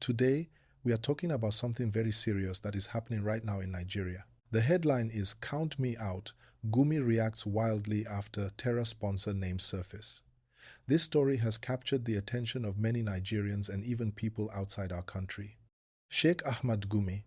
Today, we are talking about something very serious that is happening right now in Nigeria. The headline is "Count Me Out, Gumi Reacts Wildly After Terror Sponsor Name Surface." This story has captured the attention of many Nigerians and even people outside our country. Sheikh Ahmad Gumi,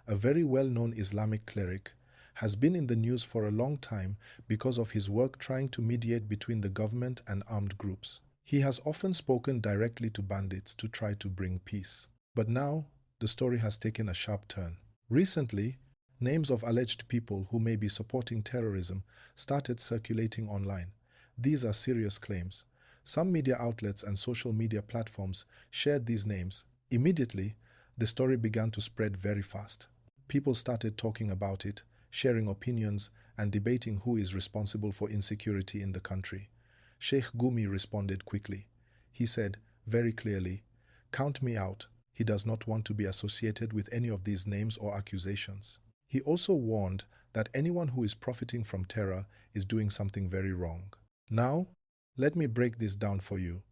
a very well-known Islamic cleric, has been in the news for a long time because of his work trying to mediate between the government and armed groups. He has often spoken directly to bandits to try to bring peace. But now, the story has taken a sharp turn. Recently, names of alleged people who may be supporting terrorism started circulating online. These are serious claims. Some media outlets and social media platforms shared these names. Immediately, the story began to spread very fast. People started talking about it, sharing opinions, and debating who is responsible for insecurity in the country. Sheikh Gumi responded quickly. He said, very clearly, "Count me out." He does not want to be associated with any of these names or accusations. He also warned that anyone who is profiting from terror is doing something very wrong. Now, let me break this down for you.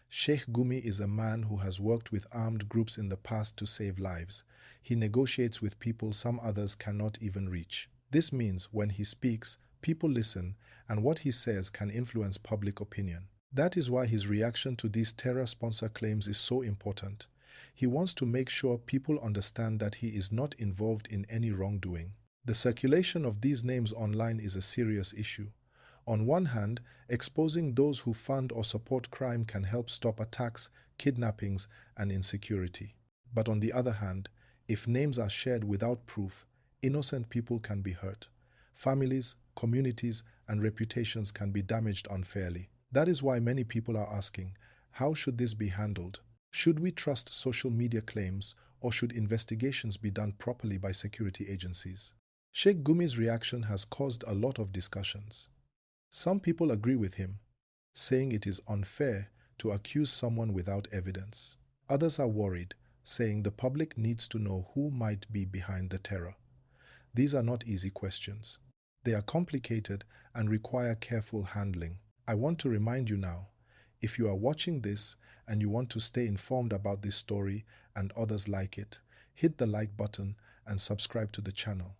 Sheikh Gumi is a man who has worked with armed groups in the past to save lives. He negotiates with people some others cannot even reach. This means when he speaks, people listen, and what he says can influence public opinion. That is why his reaction to these terror sponsor claims is so important. He wants to make sure people understand that he is not involved in any wrongdoing. The circulation of these names online is a serious issue. On one hand, exposing those who fund or support crime can help stop attacks, kidnappings, and insecurity. But on the other hand, if names are shared without proof, innocent people can be hurt. Families, communities, and reputations can be damaged unfairly. That is why many people are asking, how should this be handled? Should we trust social media claims, or should investigations be done properly by security agencies? Sheikh Gumi's reaction has caused a lot of discussions. Some people agree with him, saying it is unfair to accuse someone without evidence. Others are worried, saying the public needs to know who might be behind the terror. These are not easy questions. They are complicated and require careful handling. I want to remind you now, if you are watching this and you want to stay informed about this story and others like it, hit the like button and subscribe to the channel.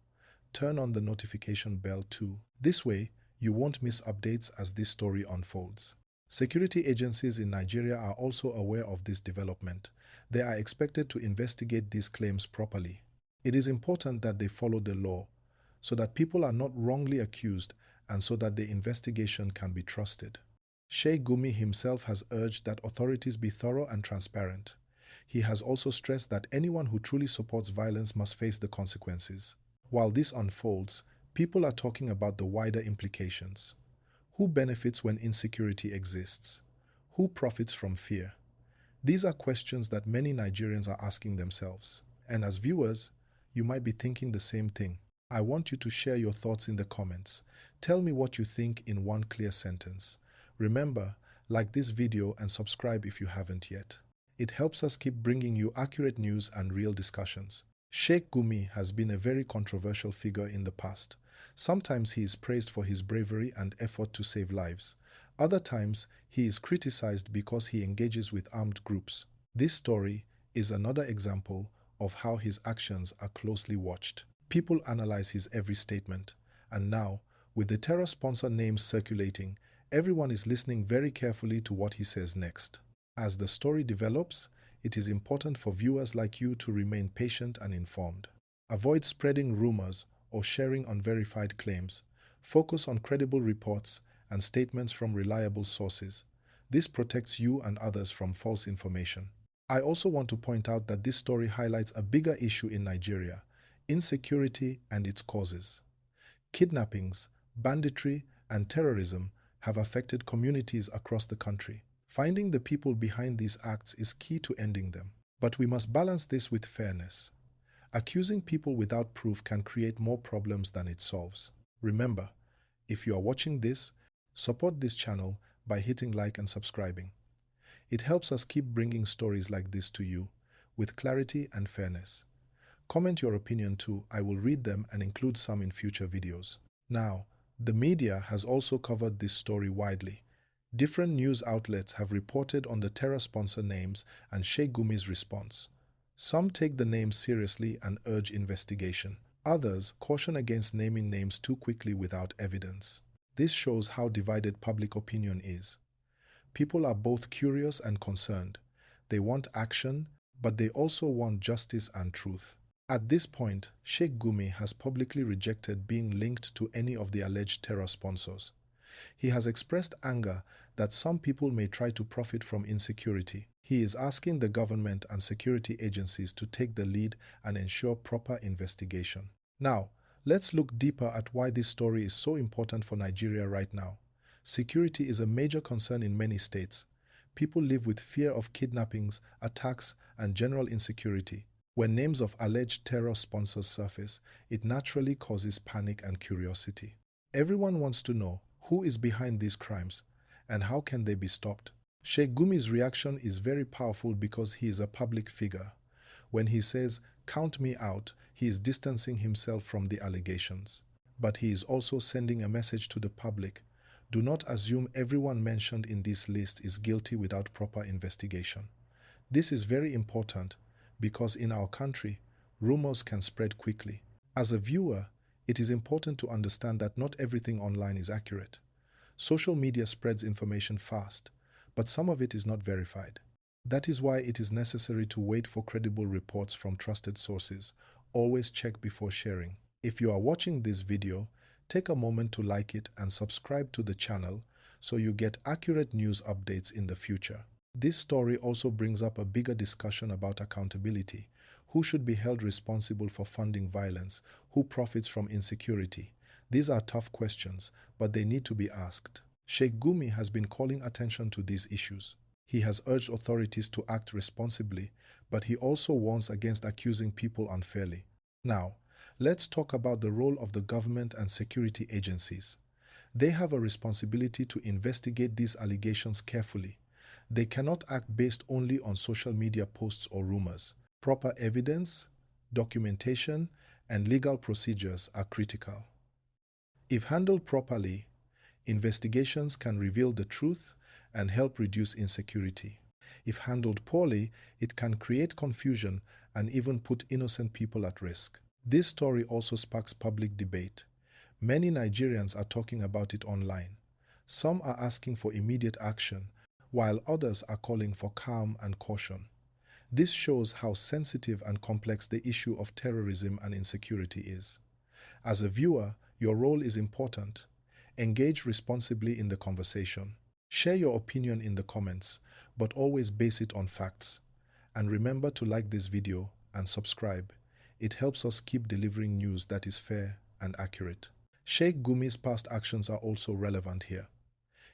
Turn on the notification bell too. This way, you won't miss updates as this story unfolds. Security agencies in Nigeria are also aware of this development. They are expected to investigate these claims properly. It is important that they follow the law, so that people are not wrongly accused and so that the investigation can be trusted. Sheikh Gumi himself has urged that authorities be thorough and transparent. He has also stressed that anyone who truly supports violence must face the consequences. While this unfolds, people are talking about the wider implications. Who benefits when insecurity exists? Who profits from fear? These are questions that many Nigerians are asking themselves. And as viewers, you might be thinking the same thing. I want you to share your thoughts in the comments. Tell me what you think in one clear sentence. Remember, like this video and subscribe if you haven't yet. It helps us keep bringing you accurate news and real discussions. Sheikh Gumi has been a very controversial figure in the past. Sometimes he is praised for his bravery and effort to save lives. Other times, he is criticized because he engages with armed groups. This story is another example of how his actions are closely watched. People analyze his every statement. And now, with the terror sponsor names circulating, everyone is listening very carefully to what he says next. As the story develops, it is important for viewers like you to remain patient and informed. Avoid spreading rumors or sharing unverified claims. Focus on credible reports and statements from reliable sources. This protects you and others from false information. I also want to point out that this story highlights a bigger issue in Nigeria: insecurity and its causes. Kidnappings, banditry, and terrorism have affected communities across the country. Finding the people behind these acts is key to ending them. But we must balance this with fairness. Accusing people without proof can create more problems than it solves. Remember, if you are watching this, support this channel by hitting like and subscribing. It helps us keep bringing stories like this to you with clarity and fairness. Comment your opinion too. I will read them and include some in future videos. Now, the media has also covered this story widely. Different news outlets have reported on the terror sponsor names and Sheikh Gumi's response. Some take the name seriously and urge investigation. Others caution against naming names too quickly without evidence. This shows how divided public opinion is. People are both curious and concerned. They want action, but they also want justice and truth. At this point, Sheikh Gumi has publicly rejected being linked to any of the alleged terror sponsors. He has expressed anger that some people may try to profit from insecurity. He is asking the government and security agencies to take the lead and ensure proper investigation. Now, let's look deeper at why this story is so important for Nigeria right now. Security is a major concern in many states. People live with fear of kidnappings, attacks, and general insecurity. When names of alleged terror sponsors surface, it naturally causes panic and curiosity. Everyone wants to know who is behind these crimes and how can they be stopped. Sheikh Gumi's reaction is very powerful because he is a public figure. When he says, "Count me out," he is distancing himself from the allegations. But he is also sending a message to the public. Do not assume everyone mentioned in this list is guilty without proper investigation. This is very important because in our country, rumors can spread quickly. As a viewer, it is important to understand that not everything online is accurate. Social media spreads information fast, but some of it is not verified. That is why it is necessary to wait for credible reports from trusted sources. Always check before sharing. If you are watching this video, take a moment to like it and subscribe to the channel so you get accurate news updates in the future. This story also brings up a bigger discussion about accountability. Who should be held responsible for funding violence? Who profits from insecurity? These are tough questions, but they need to be asked. Sheikh Gumi has been calling attention to these issues. He has urged authorities to act responsibly, but he also warns against accusing people unfairly. Now, let's talk about the role of the government and security agencies. They have a responsibility to investigate these allegations carefully. They cannot act based only on social media posts or rumors. Proper evidence, documentation, and legal procedures are critical. If handled properly, investigations can reveal the truth and help reduce insecurity. If handled poorly, it can create confusion and even put innocent people at risk. This story also sparks public debate. Many Nigerians are talking about it online. Some are asking for immediate action, while others are calling for calm and caution. This shows how sensitive and complex the issue of terrorism and insecurity is. As a viewer, your role is important. Engage responsibly in the conversation. Share your opinion in the comments, but always base it on facts. And remember to like this video and subscribe. It helps us keep delivering news that is fair and accurate. Sheikh Gumi's past actions are also relevant here.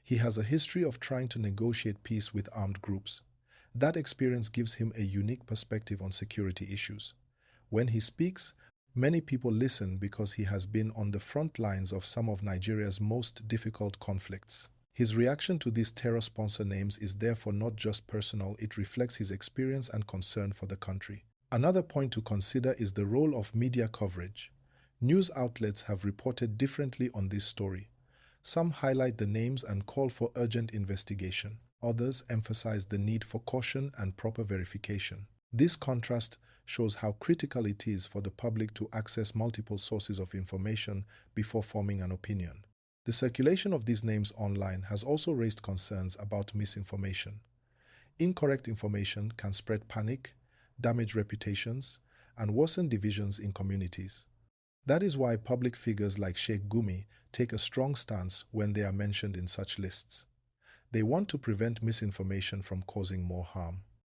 He has a history of trying to negotiate peace with armed groups. That experience gives him a unique perspective on security issues. When he speaks, many people listen because he has been on the front lines of some of Nigeria's most difficult conflicts. His reaction to these terror sponsor names is therefore not just personal, it reflects his experience and concern for the country. Another point to consider is the role of media coverage. News outlets have reported differently on this story. Some highlight the names and call for urgent investigation. Others emphasize the need for caution and proper verification. This contrast shows how critical it is for the public to access multiple sources of information before forming an opinion. The circulation of these names online has also raised concerns about misinformation. Incorrect information can spread panic, damage reputations, and worsen divisions in communities. That is why public figures like Sheikh Gumi take a strong stance when they are mentioned in such lists. They want to prevent misinformation from causing more harm.